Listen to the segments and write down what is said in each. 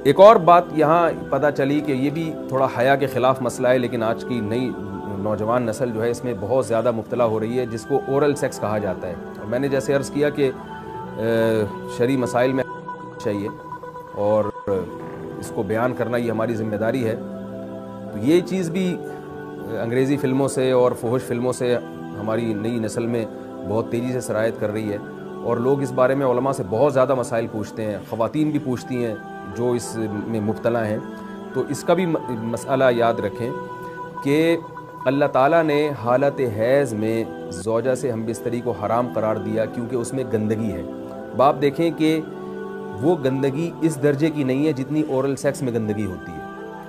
ایک اور بات یہاں پتہ چلی کہ یہ بھی تھوڑا حیا کے خلاف مسئلہ ہے، لیکن آج کی نئی نوجوان نسل جو ہے اس میں بہت زیادہ مبتلا ہو رہی ہے، جس کو اورل سیکس کہا جاتا ہے۔ اور میں نے جیسے عرض کیا کہ شرعی مسائل میں چاہیے اور اس کو بیان کرنا یہ ہماری ذمہ داری ہے۔ تو یہ چیز بھی انگریزی فلموں سے اور فحش فلموں سے ہماری نئی نسل میں بہت تیزی سے سرایت کر رہی ہے، اور لوگ اس بارے میں علماء سے بہت زیادہ مسائل پوچھتے ہیں، خواتین بھی پوچھتی ہیں جو اس میں مبتلا ہیں۔ تو اس کا بھی مسئلہ یاد رکھیں کہ اللہ تعالیٰ نے حالت حیض میں زوجہ سے ہم بستری کو حرام قرار دیا کیونکہ اس میں گندگی ہے۔ آپ دیکھیں کہ وہ گندگی اس درجے کی نہیں ہے جتنی اورل سیکس میں گندگی ہوتی ہے۔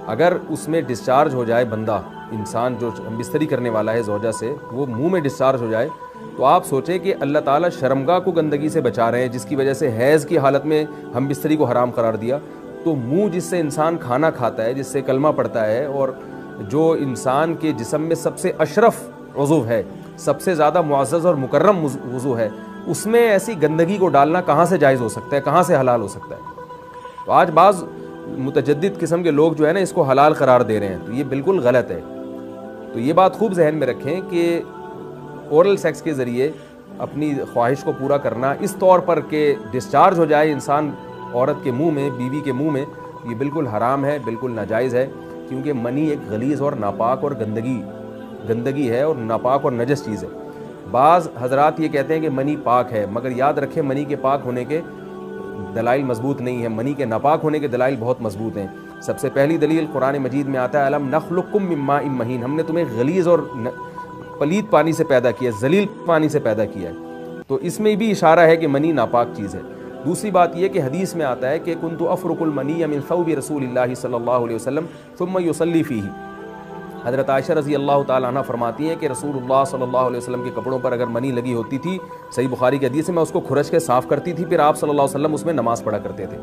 اگر اس میں ڈسچارج ہو جائے بندہ، انسان جو ہم بستری کرنے والا ہے زوجہ سے، وہ منہ میں ڈسچارج ہو جائے، تو آپ سوچیں کہ اللہ تعالیٰ شرمگاہ کو گندگی سے بچا رہے ہیں، جس کی وجہ سے حیض کی حالت میں ہم بستری کو حرام قرار دیا۔ تو منہ جس سے انسان کھانا کھاتا ہے، جس سے کلمہ پڑھتا ہے، اور جو انسان کے جسم میں سب سے اشرف عضو ہے، سب سے زیادہ معزز اور مکرم عضو ہے، اس میں ایسی گندگی کو ڈالنا کہاں سے جائز ہو سکتا ہے، کہاں سے حلال ہو سکتا ہے؟ تو آج بعض متجدد قسم کے لوگ جو ہے نا اس کو حلال قرار دے رہے ہیں، تو یہ بالکل غلط ہے۔ تو یہ بات خوب ذہن میں رکھیں کہ اورل سیکس کے ذریعے اپنی خواہش کو پورا کرنا اس طور پر کہ ڈسچارج ہو جائے انسان عورت کے منہ میں، بیوی کے منہ میں، یہ بالکل حرام ہے، بالکل ناجائز ہے، کیونکہ منی ایک غلیظ اور ناپاک اور گندگی ہے اور ناپاک اور نجس چیز ہے۔ بعض حضرات یہ کہتے ہیں کہ منی پاک ہے، مگر یاد رکھیں منی کے پاک ہونے کے دلائل مضبوط نہیں ہیں، منی کے ناپاک ہونے کے دلائل بہت مضبوط ہیں۔ سب سے پہلی دلیل قرآن مجید میں آتا ہے الم نخلقکم من ماء مہین، ہم نے تمہیں غلیظ اور پلید پانی سے پیدا کیا ہے، ذلیل پانی سے پیدا کیا ہے۔ تو اس میں بھی اشارہ ہے کہ منی ناپاک چیز ہے۔ دوسری بات یہ کہ حدیث میں آتا ہے کہ کنت افرق المنی من ثوب رسول اللہ صلی اللہ علیہ وسلم ثم یصلی فیہ۔ حضرت عائشہ رضی اللہ تعالیٰ عنہ فرماتی ہیں کہ رسول اللہ صلی اللہ علیہ وسلم کے کپڑوں پر اگر منی لگی ہوتی تھی، صحیح بخاری کی حدیث ہے، میں اس کو کھرچ کے صاف کرتی تھی، پھر آپ صلی اللہ علیہ وسلم اس میں نماز پڑھا کرتے تھے۔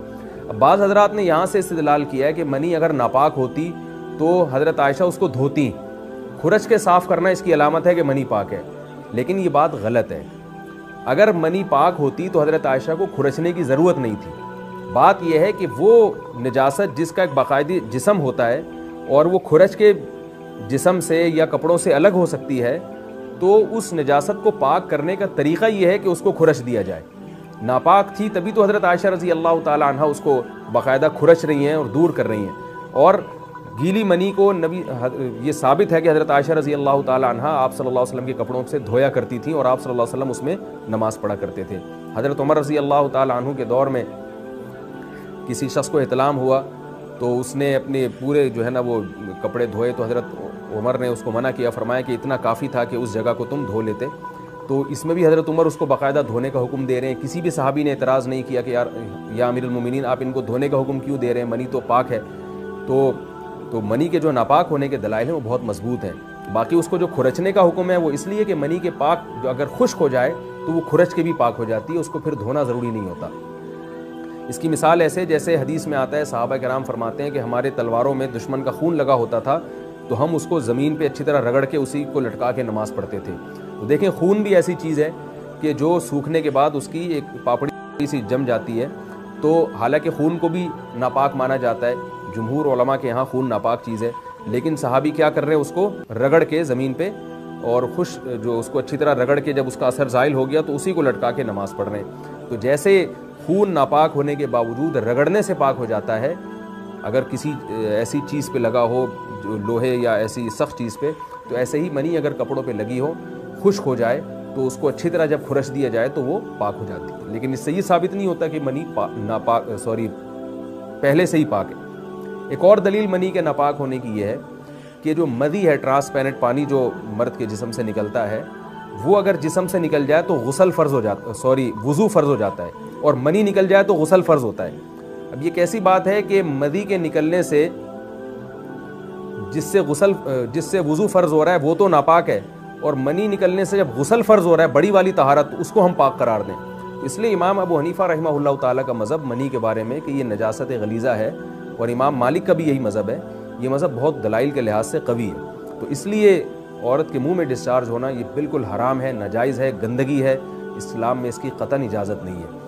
اب بعض حضرات نے یہاں سے استدلال کیا ہے کہ منی اگر ناپاک ہوتی تو حضرت عائشہ اس کو دھوتی، کھرچ کے صاف کرنا اس کی علامت ہے کہ منی پاک ہے، لیکن یہ بات غلط ہے۔ اگر منی پاک ہوتی تو حضرت عائشہ کو کھرچنے کی ضرورت نہیں تھی۔ بات یہ ہے کہ وہ نجاست جس کا ایک باقاعدی جسم ہوتا ہے اور وہ کھرچ کے جسم سے یا کپڑوں سے الگ ہو سکتی ہے، تو اس نجاست کو پاک کرنے کا طریقہ یہ ہے کہ اس کو کھرچ دیا جائے۔ ناپاک تھی تبھی تو حضرت عائشہ رضی اللہ تعالی عنہ اس کو باقاعدہ کھرچ رہی ہیں اور دور کر رہی ہیں۔ اور گیلی منی کو یہ ثابت ہے کہ حضرت عائشہ رضی اللہ تعالی عنہ آپ صلی اللہ علیہ وسلم کے کپڑوں سے دھویا کرتی تھیں اور آپ صلی اللہ علیہ وسلم اس میں نماز پڑھا کرتے تھے۔ حضرت عمر رضی اللہ تعالی عنہ کے دور میں کسی شخص کو احتلام ہوا تو اس نے اپنے پورے جو ہے نا وہ کپڑے دھوئے، تو حضرت عمر نے اس کو منع کیا، فرمایا کہ اتنا کافی تھا کہ اس جگہ کو تم دھو لیتے۔ تو اس میں بھی حضرت عمر اس کو باقاعدہ دھونے کا حکم دے رہے ہیں۔ کسی بھی صحابی نے اعتراض نہیں کیا کہ یا امیر المومنین آپ ان کو دھونے کا حکم کیوں دے رہے ہیں، منی تو پاک ہے۔ تو منی کے جو ناپاک ہونے کے دلائل ہیں وہ بہت مضبوط ہیں۔ باقی اس کو جو کھرچنے کا حکم ہے وہ اس لیے کہ منی کے پاک جو اگر خشک ہو جائے تو وہ کھرچ کے بھی پاک ہو جاتی ہے، اس کو پھر دھونا ضروری نہیں ہوتا۔ اس کی مثال ایسے جیسے حدیث میں آتا ہے، صحابہ کرام فرماتے ہیں کہ ہمارے تلواروں میں دشمن کا خون لگا ہوتا تھا تو ہم اس کو زمین پہ اچھی طرح رگڑ کے اسی کو لٹکا کے نماز پڑھتے تھے۔ تو دیکھیں خون بھی ایسی چیز ہے کہ جو سوکھنے کے بعد اس کی ایک پاپڑی سی جم جاتی ہے، تو حالانکہ خون کو بھی ناپاک مانا جاتا ہے، جمہور علماء کے ہاں خون ناپاک چیز ہے، لیکن صحابی کیا کر رہے ہیں، اس کو رگڑ کے زمین پہ اور جو اس کو اچھی طرح رگڑ کے جب اس کا اثر زائل ہو گیا تو اسی کو لٹکا کے نماز پڑھ رہے ہیں۔ تو جیسے خون ناپاک ہونے کے باوجود رگڑنے سے پاک ہو جاتا ہے، اگر کسی ایسی چیز پہ لگا ہو جو لوہے یا ایسی سخت چیز پہ، تو ایسے ہی منی اگر کپڑوں پہ لگی ہو، خشک ہو جائے تو اس کو اچھی طرح جب کھرچ دیا جائے تو وہ پاک ہو جاتی ہے۔ لیکن اس سے یہ ثابت نہیں ہوتا کہ منی پہلے سے ہی پاک ہے۔ ایک اور دلیل منی کے ناپاک ہونے کی یہ ہے کہ جو مدی ہے، ٹرانسپیرنٹ پانی جو مرد کے جسم سے نکلتا ہے، وہ اگر جسم سے نکل جائے تو وضو فرض ہو جاتا ہے، اور منی نکل جائے تو غسل فرض ہوتا ہے۔ اب یہ کیسی بات ہے کہ مدی کے نکلنے سے جس سے وضو فرض ہو رہا ہے وہ تو ناپاک ہے، اور منی نکلنے سے جب غسل فرض ہو رہا ہے بڑی والی طہارت، اس کو ہم پاک قرار دیں۔ اس لیے امام ابو حنیفہ رحمہ اللہ تعالیٰ کا مذہب منی کے بارے میں کہ یہ نجاست غلیظہ ہے، اور امام مالک کا بھی یہی مذہب ہے، یہ مذہب بہت دلائل کے لحاظ سے قوی ہے۔ تو اس لیے عورت کے منہ میں ڈسچارج ہونا یہ بالکل حرام ہے، ناجائز ہے، گندگی ہے، اسلام میں اس کی قطعاً اجازت نہیں ہے۔